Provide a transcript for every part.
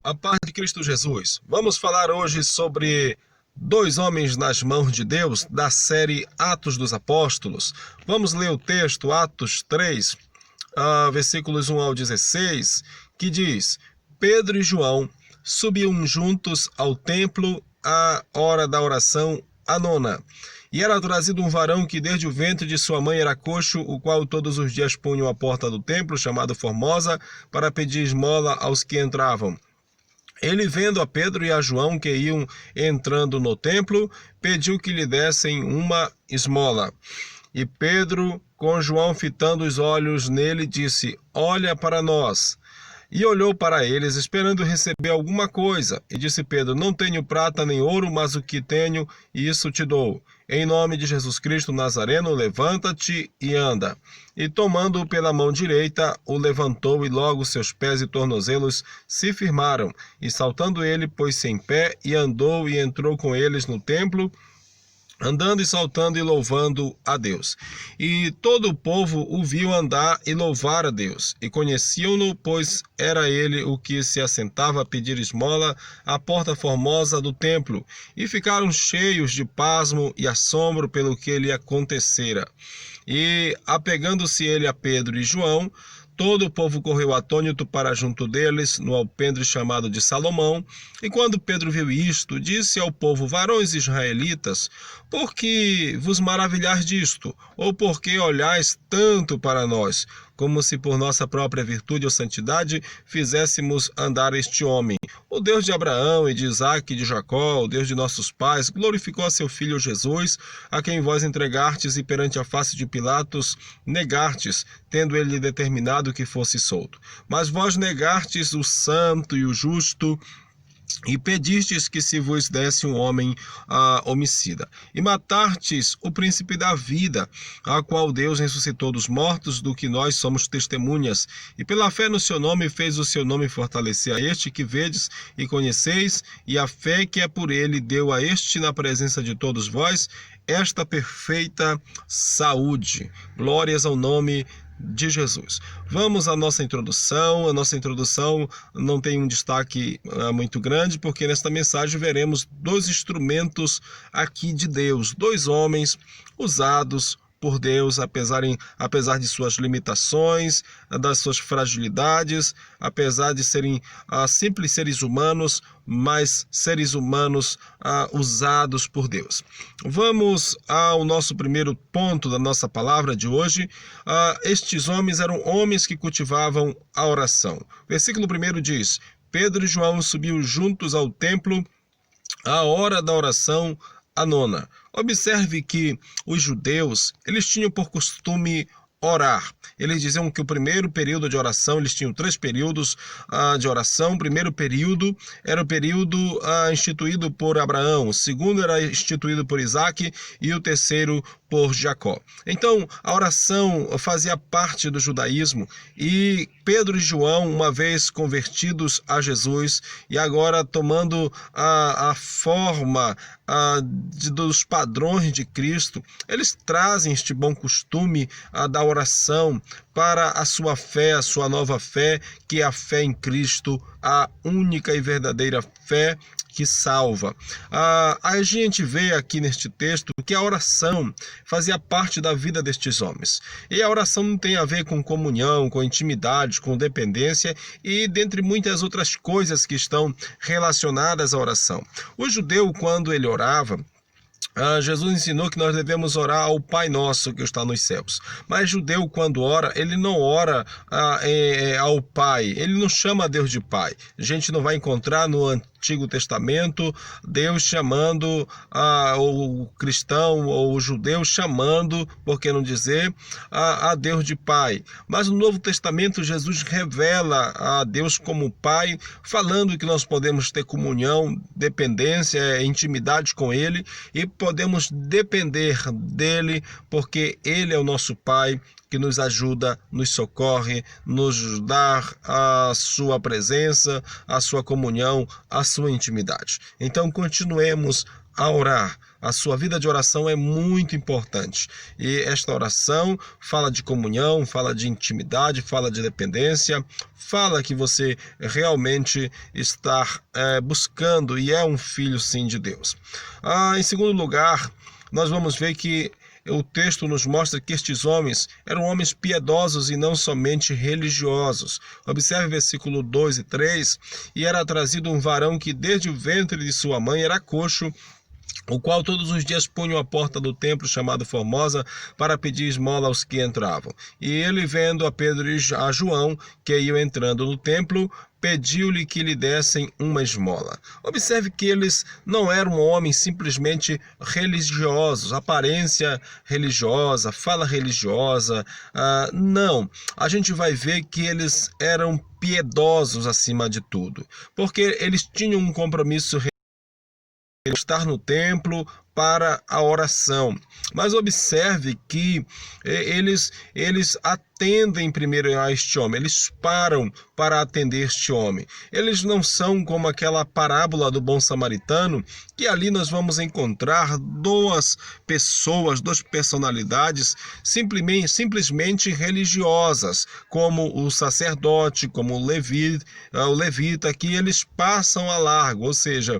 A paz de Cristo Jesus. Vamos falar hoje sobre dois homens nas mãos de Deus, da série Atos dos Apóstolos. Vamos ler o texto, Atos 3, versículos 1 ao 16, que diz: Pedro e João subiam juntos ao templo à hora da oração, a nona. E era trazido um varão que desde o ventre de sua mãe era coxo, o qual todos os dias punham à porta do templo, chamado Formosa, para pedir esmola aos que entravam. Ele, vendo a Pedro e a João que iam entrando no templo, pediu que lhe dessem uma esmola. E Pedro, com João fitando os olhos nele, disse: Olha para nós. E olhou para eles, esperando receber alguma coisa. E disse Pedro: Não tenho prata nem ouro, mas o que tenho, isso te dou. Em nome de Jesus Cristo Nazareno, levanta-te e anda. E tomando-o pela mão direita, o levantou, e logo seus pés e tornozelos se firmaram. E saltando ele, pôs-se em pé, e andou e entrou com eles no templo, andando e saltando e louvando a Deus. E todo o povo o viu andar e louvar a Deus. E conheciam-no, pois era ele o que se assentava a pedir esmola à porta formosa do templo. E ficaram cheios de pasmo e assombro pelo que lhe acontecera. E, apegando-se ele a Pedro e João, todo o povo correu atônito para junto deles, no alpendre chamado de Salomão. E quando Pedro viu isto, disse ao povo: Varões israelitas, por que vos maravilhais disto? Ou por que olhais tanto para nós, como se por nossa própria virtude ou santidade fizéssemos andar este homem? O Deus de Abraão e de Isaque e de Jacó, o Deus de nossos pais, glorificou a seu filho Jesus, a quem vós entregastes e perante a face de Pilatos negastes, tendo ele determinado que fosse solto. Mas vós negastes o santo e o justo, e pedistes que se vos desse um homem homicida, e matastes o príncipe da vida, a qual Deus ressuscitou dos mortos, do que nós somos testemunhas, e pela fé no seu nome fez o seu nome fortalecer a este que vedes e conheceis, e a fé que é por ele deu a este, na presença de todos vós, esta perfeita saúde. Glórias ao nome de Jesus. Vamos à nossa introdução. A nossa introdução não tem um destaque muito grande, porque nesta mensagem veremos dois instrumentos aqui de Deus, dois homens usados por Deus, apesar de suas limitações, das suas fragilidades, apesar de serem simples seres humanos, mas seres humanos usados por Deus. Vamos ao nosso primeiro ponto da nossa palavra de hoje. Estes homens eram homens que cultivavam a oração. Versículo 1 diz: Pedro e João subiam juntos ao templo à hora da oração, a nona. Observe que os judeus, eles tinham por costume orar. Eles diziam que o primeiro período de oração, eles tinham 3 períodos de oração. O primeiro período era o período instituído por Abraão, o segundo era instituído por Isaque e o terceiro por Jacó. Então, a oração fazia parte do judaísmo, e Pedro e João, uma vez convertidos a Jesus e agora tomando a forma dos padrões de Cristo, eles trazem este bom costume da oração para a sua fé, a sua nova fé, que é a fé em Cristo, a única e verdadeira fé que salva. A gente vê aqui neste texto que a oração fazia parte da vida destes homens. E a oração não tem a ver com comunhão, com intimidade, com dependência e dentre muitas outras coisas que estão relacionadas à oração. O judeu, quando ele orava, Jesus ensinou que nós devemos orar ao Pai Nosso que está nos céus. Mas judeu, quando ora, ele não ora ao Pai, ele não chama Deus de Pai. A gente não vai encontrar no Antigo Testamento Deus chamando o cristão ou o judeu chamando, por que não dizer, a Deus de Pai. Mas no Novo Testamento Jesus revela a Deus como Pai, falando que nós podemos ter comunhão, dependência, intimidade com Ele, e podemos depender dele, porque Ele é o nosso Pai, que nos ajuda, nos socorre, nos dá a sua presença, a sua comunhão, a sua intimidade. Então continuemos a orar. A sua vida de oração é muito importante. E esta oração fala de comunhão, fala de intimidade, fala de dependência, fala que você realmente está buscando e é um filho, sim, de Deus. Em segundo lugar, nós vamos ver que o texto nos mostra que estes homens eram homens piedosos e não somente religiosos. Observe o versículo 2 e 3. E era trazido um varão que desde o ventre de sua mãe era coxo, o qual todos os dias punham à porta do templo chamado Formosa para pedir esmola aos que entravam. E ele, vendo a Pedro e a João, que iam entrando no templo, pediu-lhe que lhe dessem uma esmola. Observe que eles não eram homens simplesmente religiosos, aparência religiosa, fala religiosa. Não, a gente vai ver que eles eram piedosos acima de tudo, porque eles tinham um compromisso estar no templo para a oração. Mas observe que eles atendem primeiro a este homem, eles param para atender este homem. Eles não são como aquela parábola do bom samaritano, que ali nós vamos encontrar duas pessoas, duas personalidades simplesmente religiosas, como o sacerdote, como o levita, que eles passam a largo, ou seja,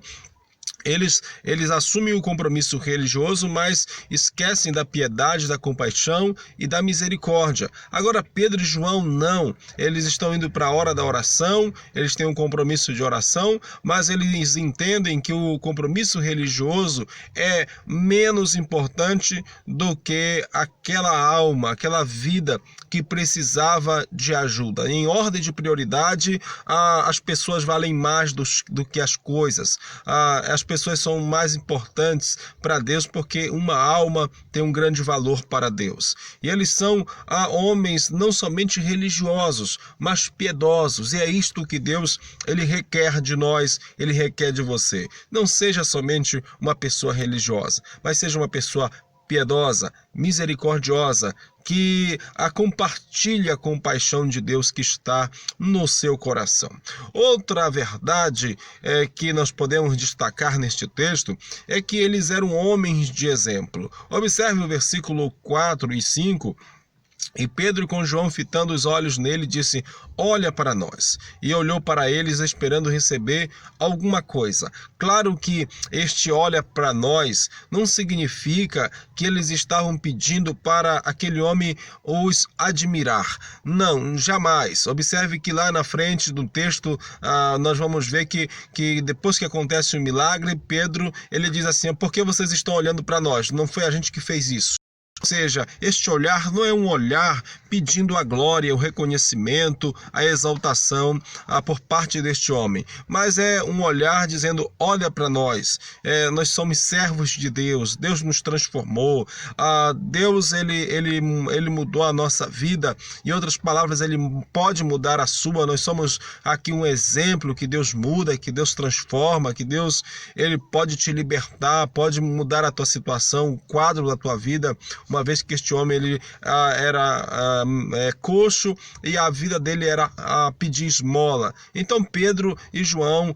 eles assumem o compromisso religioso, mas esquecem da piedade, da compaixão e da misericórdia. Agora, Pedro e João não. Eles estão indo para a hora da oração, eles têm um compromisso de oração, mas eles entendem que o compromisso religioso é menos importante do que aquela alma, aquela vida que precisava de ajuda. Em ordem de prioridade, as pessoas valem mais do que as coisas. As pessoas são mais importantes para Deus porque uma alma tem um grande valor para Deus. E eles são homens não somente religiosos, mas piedosos. E é isto que Deus ele requer de nós, ele requer de você. Não seja somente uma pessoa religiosa, mas seja uma pessoa piedosa, misericordiosa, que compartilha a compaixão de Deus que está no seu coração. Outra verdade que nós podemos destacar neste texto é que eles eram homens de exemplo. Observe o versículo 4 e 5. E Pedro, com João fitando os olhos nele, disse: olha para nós. E olhou para eles, esperando receber alguma coisa. Claro que este olha para nós não significa que eles estavam pedindo para aquele homem os admirar. Não, jamais. Observe que lá na frente do texto, nós vamos ver que depois que acontece o milagre, Pedro ele diz assim: por que vocês estão olhando para nós? Não foi a gente que fez isso. Ou seja, este olhar não é um olhar pedindo a glória, o reconhecimento, a exaltação por parte deste homem, mas é um olhar dizendo: olha para nós, nós somos servos de Deus, Deus nos transformou, Deus ele mudou a nossa vida, em outras palavras, ele pode mudar a sua. Nós somos aqui um exemplo que Deus muda, que Deus transforma, que Deus ele pode te libertar, pode mudar a tua situação, o quadro da tua vida, uma vez que este homem ele era coxo e a vida dele era pedir esmola. Então Pedro e João,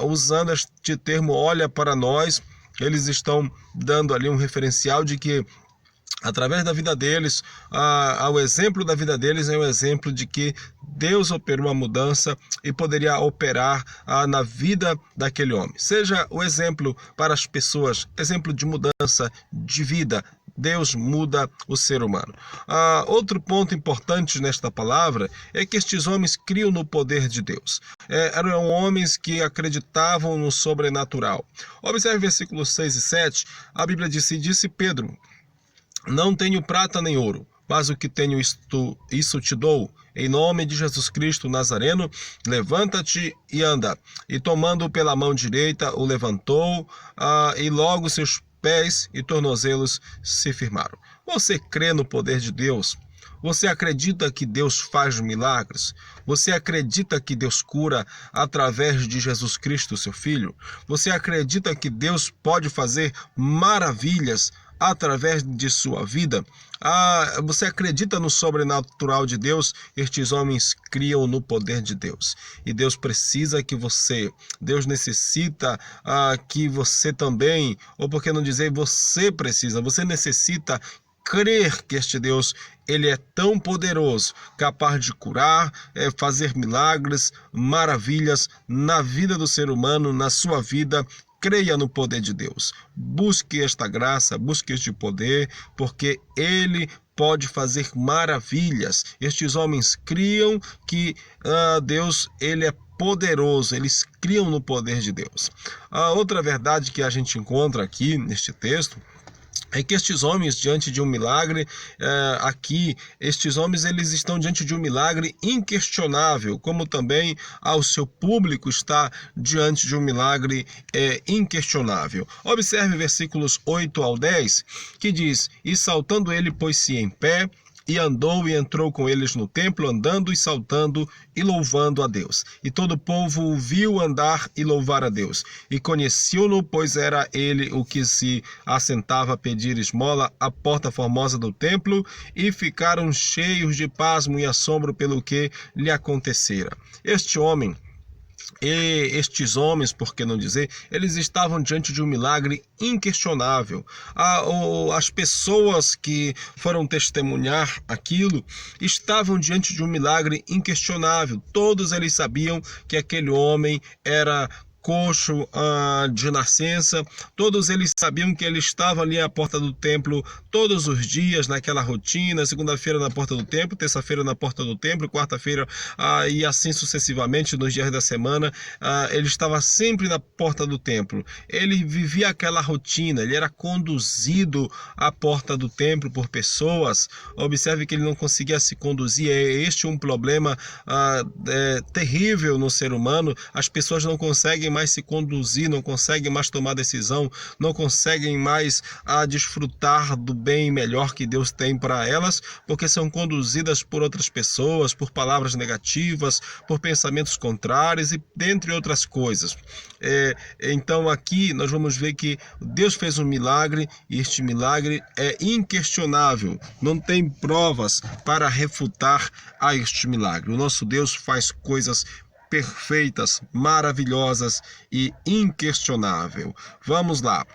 usando este termo olha para nós, eles estão dando ali um referencial de que através da vida deles, o exemplo da vida deles é um exemplo de que Deus operou a mudança e poderia operar na vida daquele homem. Seja o exemplo para as pessoas, exemplo de mudança de vida. Deus muda o ser humano. Outro ponto importante nesta palavra é que estes homens criam no poder de Deus. Eram homens que acreditavam no sobrenatural. Observe versículos 6 e 7, a Bíblia disse: disse Pedro: não tenho prata nem ouro, mas o que tenho isso te dou. Em nome de Jesus Cristo Nazareno, levanta-te e anda. E tomando-o pela mão direita, o levantou, e logo seus pés e tornozelos se firmaram. Você crê no poder de Deus? Você acredita que Deus faz milagres? Você acredita que Deus cura através de Jesus Cristo, seu Filho? Você acredita que Deus pode fazer maravilhas através de sua vida? Você acredita no sobrenatural de Deus? Estes homens criam no poder de Deus. E Deus precisa que Deus necessita que você também, ou por que não dizer, você necessita crer que este Deus, ele é tão poderoso, capaz de curar, fazer milagres, maravilhas na vida do ser humano, na sua vida. Creia no poder de Deus. Busque esta graça, busque este poder, porque ele pode fazer maravilhas. Estes homens criam que Deus, ele é poderoso, eles criam no poder de Deus. Outra verdade que a gente encontra aqui neste texto é que estes homens, diante de um milagre, estes homens, eles estão diante de um milagre inquestionável, como também ao seu público está diante de um milagre inquestionável. Observe versículos 8 ao 10, que diz: E saltando ele, pôs-se em pé, e andou e entrou com eles no templo, andando e saltando e louvando a Deus. E todo o povo o viu andar e louvar a Deus. E conheciam-no, pois era ele o que se assentava a pedir esmola à porta formosa do templo, e ficaram cheios de pasmo e assombro pelo que lhe acontecera. Estes homens, por que não dizer, eles estavam diante de um milagre inquestionável. As pessoas que foram testemunhar aquilo estavam diante de um milagre inquestionável. Todos eles sabiam que aquele homem era coxo de nascença. Todos eles sabiam que ele estava ali à porta do templo todos os dias, naquela rotina: segunda-feira na porta do templo, terça-feira na porta do templo, quarta-feira e assim sucessivamente nos dias da semana. Ele estava sempre na porta do templo. Ele vivia aquela rotina, ele era conduzido à porta do templo por pessoas. Observe que ele não conseguia se conduzir. Este é um problema terrível no ser humano. As pessoas não conseguem mais se conduzir, não conseguem mais tomar decisão, não conseguem mais desfrutar do bem melhor que Deus tem para elas, porque são conduzidas por outras pessoas, por palavras negativas, por pensamentos contrários e dentre outras coisas. Então aqui nós vamos ver que Deus fez um milagre, e este milagre é inquestionável, não tem provas para refutar a este milagre. O nosso Deus faz coisas perfeitas, maravilhosas e inquestionável. Vamos lá.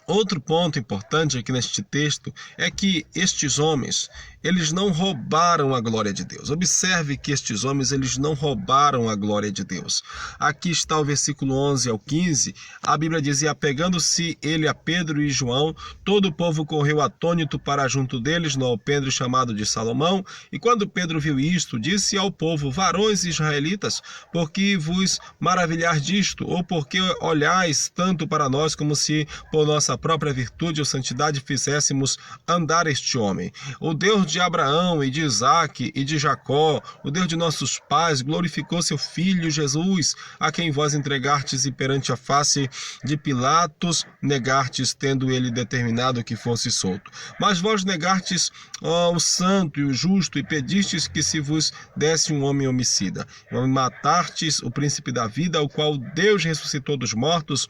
Outro ponto importante aqui neste texto é que estes homens, eles não roubaram a glória de Deus. Observe que estes homens, eles não roubaram a glória de Deus. Aqui está o versículo 11 ao 15, a Bíblia dizia: apegando-se ele a Pedro e João, todo o povo correu atônito para junto deles no alpendre chamado de Salomão. E quando Pedro viu isto, disse ao povo: varões israelitas, por que vos maravilhar disto? Ou por que olhais tanto para nós, como se por nossa própria virtude ou santidade fizéssemos andar este homem? O Deus de Abraão e de Isaque e de Jacó, o Deus de nossos pais, glorificou seu filho Jesus, a quem vós entregastes e perante a face de Pilatos negastes, tendo ele determinado que fosse solto. Mas vós negastes o santo e o justo, e pedistes que se vos desse um homem homicida. Matastes o príncipe da vida, o qual Deus ressuscitou dos mortos,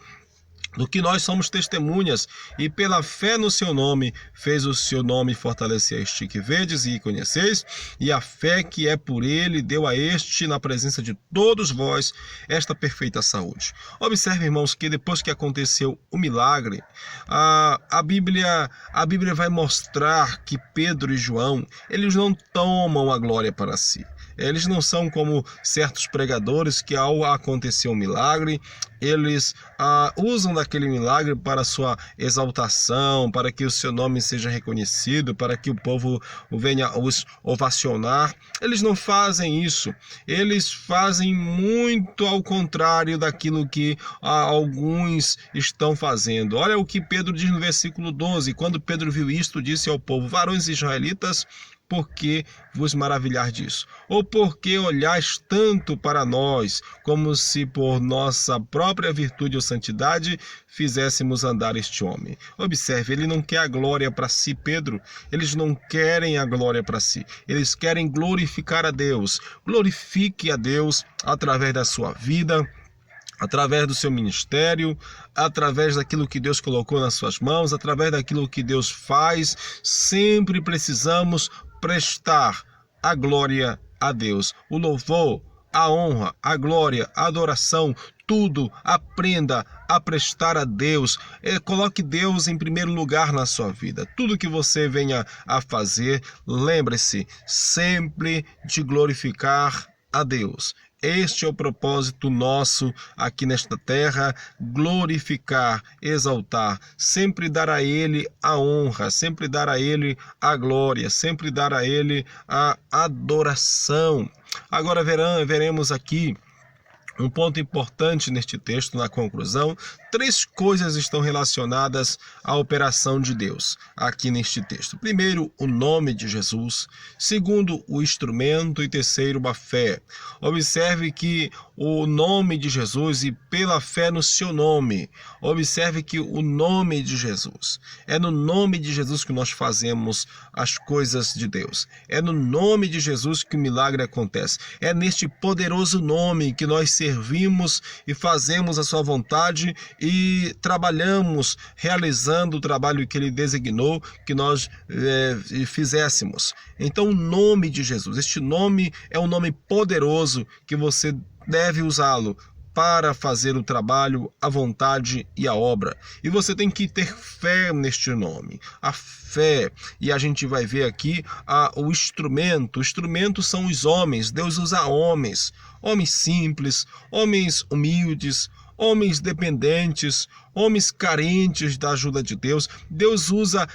do que nós somos testemunhas, e pela fé no seu nome, fez o seu nome fortalecer este que vedes e conheceis, e a fé que é por ele deu a este, na presença de todos vós, esta perfeita saúde. Observe, irmãos, que depois que aconteceu o milagre, a Bíblia vai mostrar que Pedro e João, eles não tomam a glória para si. Eles não são como certos pregadores que, ao acontecer um milagre, eles usam daquele milagre para sua exaltação, para que o seu nome seja reconhecido, para que o povo venha os ovacionar. Eles não fazem isso. Eles fazem muito ao contrário daquilo que alguns estão fazendo. Olha o que Pedro diz no versículo 12. Quando Pedro viu isto, disse ao povo: varões israelitas, por que vos maravilhar disso? Ou por que olhais tanto para nós, como se por nossa própria virtude ou santidade fizéssemos andar este homem? Observe, ele não quer a glória para si, Pedro. Eles não querem a glória para si. Eles querem glorificar a Deus. Glorifique a Deus através da sua vida, através do seu ministério, através daquilo que Deus colocou nas suas mãos, através daquilo que Deus faz. Sempre precisamos prestar a glória a Deus, o louvor, a honra, a glória, a adoração, tudo aprenda a prestar a Deus. Coloque Deus em primeiro lugar na sua vida. Tudo que você venha a fazer, lembre-se sempre de glorificar a Deus. Este é o propósito nosso aqui nesta terra: glorificar, exaltar, sempre dar a Ele a honra, sempre dar a Ele a glória, sempre dar a Ele a adoração. Agora veremos aqui um ponto importante neste texto, na conclusão. 3 coisas estão relacionadas à operação de Deus aqui neste texto. Primeiro, o nome de Jesus. Segundo, o instrumento. E terceiro, a fé. Observe que o nome de Jesus e pela fé no seu nome. Observe que o nome de Jesus. É no nome de Jesus que nós fazemos as coisas de Deus. É no nome de Jesus que o milagre acontece. É neste poderoso nome que nós servimos e fazemos a sua vontade e trabalhamos realizando o trabalho que Ele designou que nós fizéssemos. Então, o nome de Jesus, este nome é um nome poderoso que você deve usá-lo para fazer o trabalho, a vontade e a obra. E você tem que ter fé neste nome, a fé. E a gente vai ver aqui o instrumento. O instrumento são os homens. Deus usa homens, homens simples, homens humildes, homens dependentes, homens carentes da ajuda de Deus. Deus usa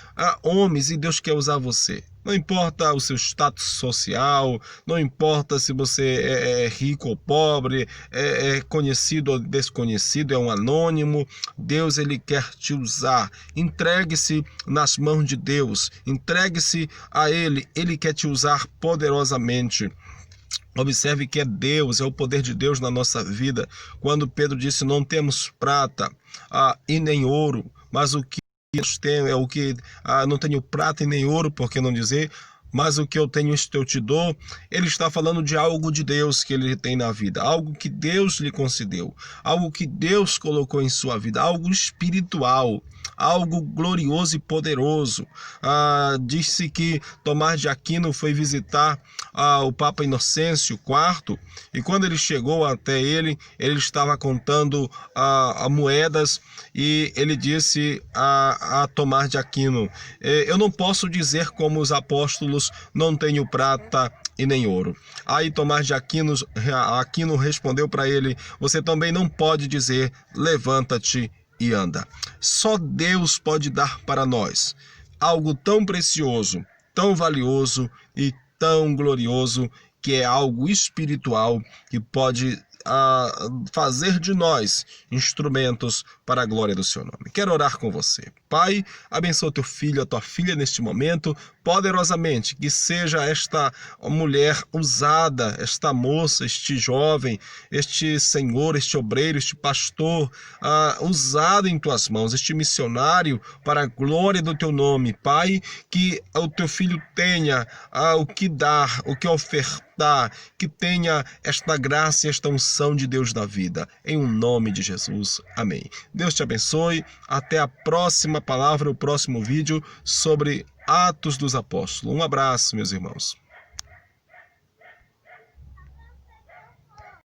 homens e Deus quer usar você. Não importa o seu status social, não importa se você é rico ou pobre, é conhecido ou desconhecido, é um anônimo. Deus, Ele quer te usar. Entregue-se nas mãos de Deus, entregue-se a Ele. Ele quer te usar poderosamente. Observe que é Deus, é o poder de Deus na nossa vida. Quando Pedro disse: não temos prata e nem ouro, mas o que nós temos é o que não tenho prata e nem ouro, por que não dizer? Mas o que eu tenho, isto eu te dou. Ele está falando de algo de Deus que ele tem na vida, algo que Deus lhe concedeu, algo que Deus colocou em sua vida, algo espiritual, algo glorioso e poderoso. Disse que Tomás de Aquino foi visitar o Papa Inocêncio IV, e quando ele chegou até ele estava contando moedas, e ele disse a Tomás de Aquino: eu não posso dizer como os apóstolos, não tenho prata e nem ouro. Aí Tomás de Aquino respondeu para ele: você também não pode dizer, levanta-te e anda. Só Deus pode dar para nós algo tão precioso, tão valioso e tão glorioso, que é algo espiritual que pode fazer de nós instrumentos para a glória do seu nome. Quero orar com você. Pai, abençoa teu filho, a tua filha neste momento, poderosamente, que seja esta mulher usada, esta moça, este jovem, este senhor, este obreiro, este pastor, usado em tuas mãos, este missionário para a glória do teu nome. Pai, que o teu filho tenha o que dar, o que ofertar, que tenha esta graça e esta unção de Deus na vida. Em um nome de Jesus. Amém. Deus te abençoe. Até a próxima palavra, o próximo vídeo sobre Atos dos Apóstolos. Um abraço, meus irmãos.